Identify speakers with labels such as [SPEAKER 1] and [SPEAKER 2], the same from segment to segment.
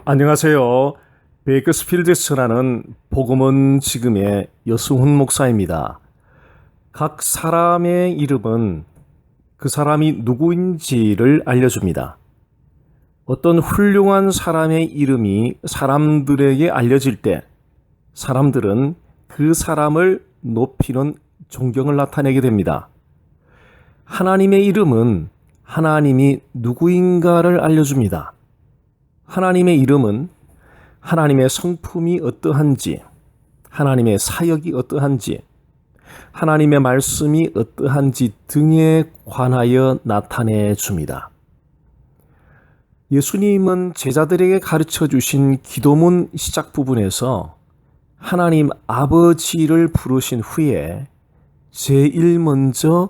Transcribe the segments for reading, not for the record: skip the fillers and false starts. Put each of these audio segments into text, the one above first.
[SPEAKER 1] 안녕하세요. 베이커스필드에서 전하는 복음은 지금의 여승훈 목사입니다. 각 사람의 이름은 그 사람이 누구인지를 알려줍니다. 어떤 훌륭한 사람의 이름이 사람들에게 알려질 때 사람들은 그 사람을 높이는 존경을 나타내게 됩니다. 하나님의 이름은 하나님이 누구인가를 알려줍니다. 하나님의 이름은 하나님의 성품이 어떠한지, 하나님의 사역이 어떠한지, 하나님의 말씀이 어떠한지 등에 관하여 나타내 줍니다. 예수님은 제자들에게 가르쳐 주신 기도문 시작 부분에서 하나님 아버지를 부르신 후에 제일 먼저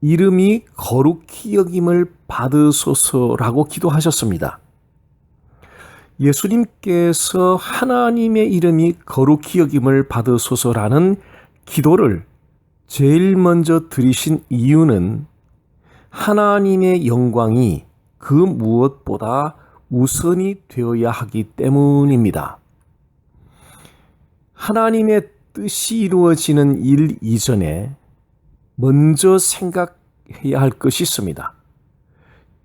[SPEAKER 1] 이름이 거룩히 여김을 받으소서라고 기도하셨습니다. 예수님께서 하나님의 이름이 거룩히 여김을 받으소서라는 기도를 제일 먼저 드리신 이유는 하나님의 영광이 그 무엇보다 우선이 되어야 하기 때문입니다. 하나님의 뜻이 이루어지는 일 이전에 먼저 생각해야 할 것이 있습니다.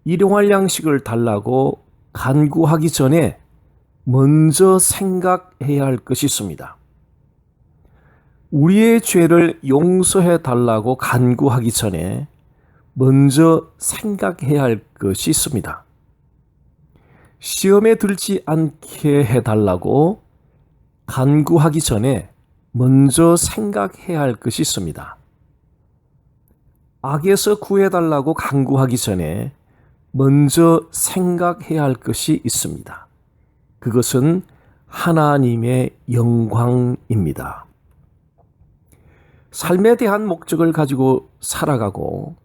[SPEAKER 1] 일용할 양식을 달라고 간구하기 전에 먼저 생각해야 할 것이 있습니다. 우리의 죄를 용서해 달라고 간구하기 전에 먼저 생각해야 할 것이 있습니다. 시험에 들지 않게 해달라고 간구하기 전에 먼저 생각해야 할 것이 있습니다. 악에서 구해달라고 간구하기 전에 먼저 생각해야 할 것이 있습니다. 그것은 하나님의 영광입니다. 삶에 대한 목적을 가지고 살아가고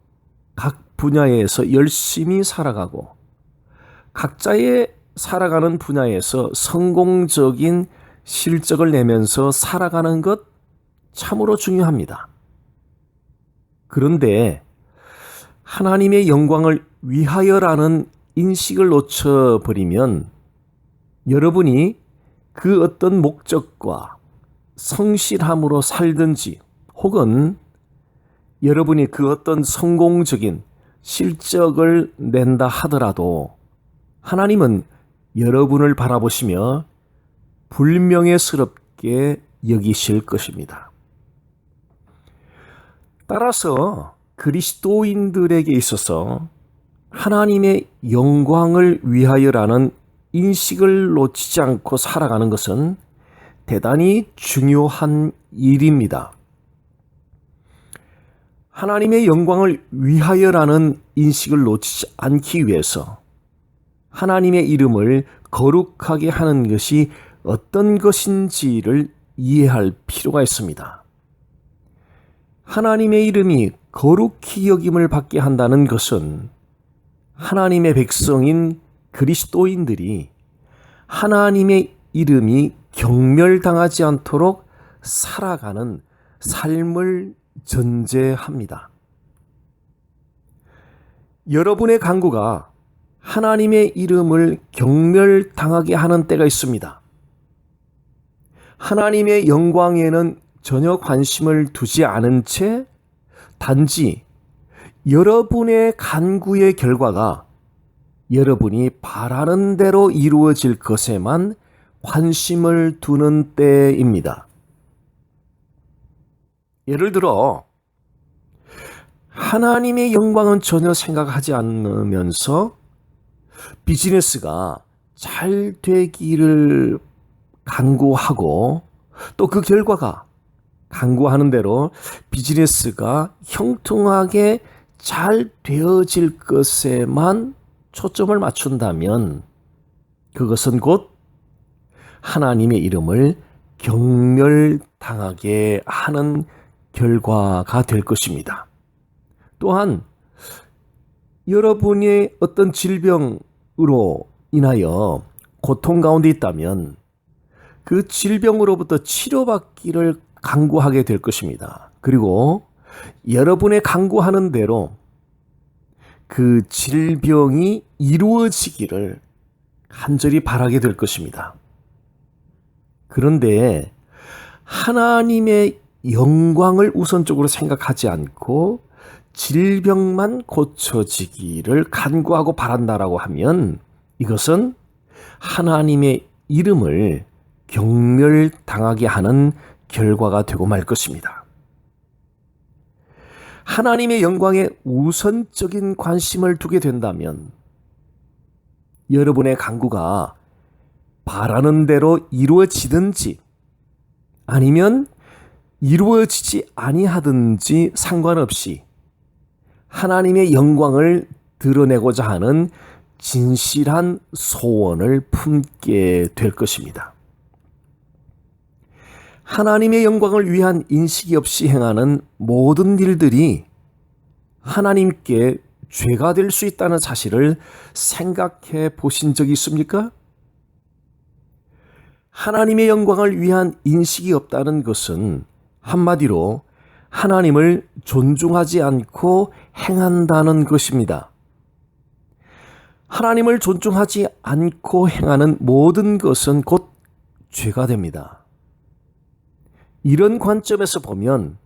[SPEAKER 1] 각 분야에서 열심히 살아가고 각자의 살아가는 분야에서 성공적인 실적을 내면서 살아가는 것 참으로 중요합니다. 그런데 하나님의 영광을 위하여라는 인식을 놓쳐버리면 여러분이 그 어떤 목적과 성실함으로 살든지 혹은 여러분이 그 어떤 성공적인 실적을 낸다 하더라도 하나님은 여러분을 바라보시며 불명예스럽게 여기실 것입니다. 따라서 그리스도인들에게 있어서 하나님의 영광을 위하여라는 인식을 놓치지 않고 살아가는 것은 대단히 중요한 일입니다. 하나님의 영광을 위하여라는 인식을 놓치지 않기 위해서 하나님의 이름을 거룩하게 하는 것이 어떤 것인지를 이해할 필요가 있습니다. 하나님의 이름이 거룩히 여김을 받게 한다는 것은 하나님의 백성인 그리스도인들이 하나님의 이름이 경멸당하지 않도록 살아가는 삶을 전제합니다. 여러분의 간구가 하나님의 이름을 경멸당하게 하는 때가 있습니다. 하나님의 영광에는 전혀 관심을 두지 않은 채 단지 여러분의 간구의 결과가 여러분이 바라는 대로 이루어질 것에만 관심을 두는 때입니다. 예를 들어 하나님의 영광은 전혀 생각하지 않으면서 비즈니스가 잘 되기를 간구하고 또 그 결과가 간구하는 대로 비즈니스가 형통하게 잘 되어질 것에만 초점을 맞춘다면 그것은 곧 하나님의 이름을 경멸당하게 하는 결과가 될 것입니다. 또한 여러분의 어떤 질병으로 인하여 고통 가운데 있다면 그 질병으로부터 치료받기를 간구하게 될 것입니다. 그리고 여러분의 간구하는 대로 그 질병이 이루어지기를 간절히 바라게 될 것입니다. 그런데 하나님의 영광을 우선적으로 생각하지 않고 질병만 고쳐지기를 간구하고 바란다라고 하면 이것은 하나님의 이름을 경멸당하게 하는 결과가 되고 말 것입니다. 하나님의 영광에 우선적인 관심을 두게 된다면 여러분의 간구가 바라는 대로 이루어지든지 아니면 이루어지지 아니하든지 상관없이 하나님의 영광을 드러내고자 하는 진실한 소원을 품게 될 것입니다. 하나님의 영광을 위한 인식이 없이 행하는 모든 일들이 하나님께 죄가 될 수 있다는 사실을 생각해 보신 적이 있습니까? 하나님의 영광을 위한 인식이 없다는 것은 한마디로 하나님을 존중하지 않고 행한다는 것입니다. 하나님을 존중하지 않고 행하는 모든 것은 곧 죄가 됩니다. 이런 관점에서 보면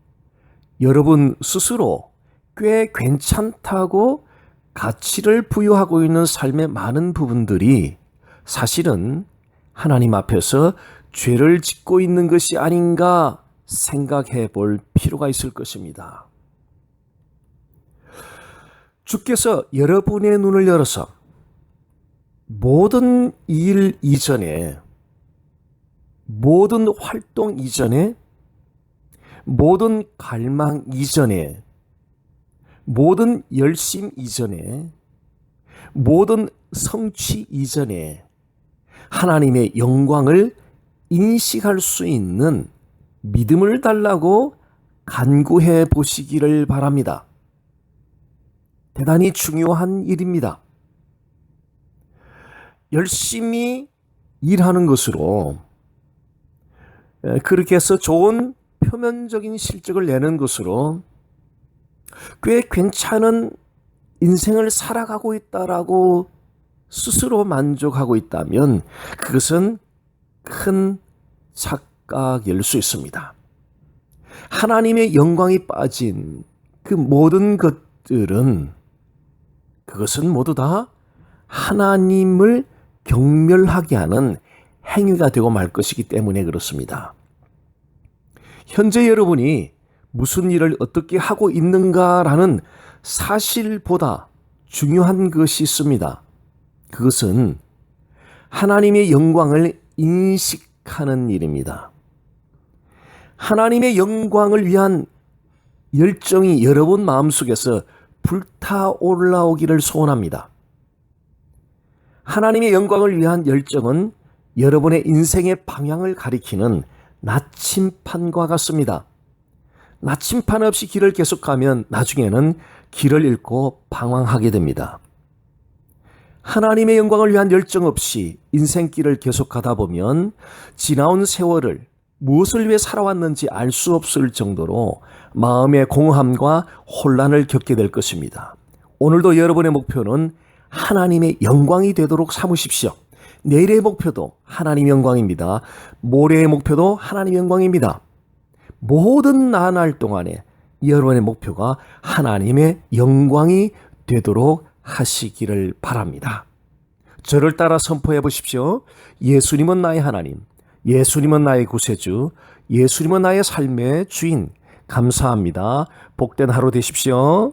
[SPEAKER 1] 여러분 스스로 꽤 괜찮다고 가치를 부여하고 있는 삶의 많은 부분들이 사실은 하나님 앞에서 죄를 짓고 있는 것이 아닌가 생각해 볼 필요가 있을 것입니다. 주께서 여러분의 눈을 열어서 모든 일 이전에, 모든 활동 이전에, 모든 갈망 이전에, 모든 열심 이전에, 모든 성취 이전에 하나님의 영광을 인식할 수 있는 믿음을 달라고 간구해 보시기를 바랍니다. 대단히 중요한 일입니다. 열심히 일하는 것으로 그렇게 해서 좋은 표면적인 실적을 내는 것으로 꽤 괜찮은 인생을 살아가고 있다라고 스스로 만족하고 있다면 그것은 큰 착각일 수 있습니다. 하나님의 영광이 빠진 그 모든 것들은 그것은 모두 다 하나님을 경멸하게 하는 행위가 되고 말 것이기 때문에 그렇습니다. 현재 여러분이 무슨 일을 어떻게 하고 있는가라는 사실보다 중요한 것이 있습니다. 그것은 하나님의 영광을 인식하는 일입니다. 하나님의 영광을 위한 열정이 여러분 마음속에서 불타 올라오기를 소원합니다. 하나님의 영광을 위한 열정은 여러분의 인생의 방향을 가리키는 나침판과 같습니다. 나침판 없이 길을 계속가면 나중에는 길을 잃고 방황하게 됩니다. 하나님의 영광을 위한 열정 없이 인생길을 계속가다 보면 지나온 세월을 무엇을 위해 살아왔는지 알 수 없을 정도로 마음의 공허함과 혼란을 겪게 될 것입니다. 오늘도 여러분의 목표는 하나님의 영광이 되도록 삼으십시오. 내일의 목표도 하나님의 영광입니다. 모레의 목표도 하나님의 영광입니다. 모든 나날 동안에 여러분의 목표가 하나님의 영광이 되도록 하시기를 바랍니다. 저를 따라 선포해 보십시오. 예수님은 나의 하나님, 예수님은 나의 구세주, 예수님은 나의 삶의 주인. 감사합니다. 복된 하루 되십시오.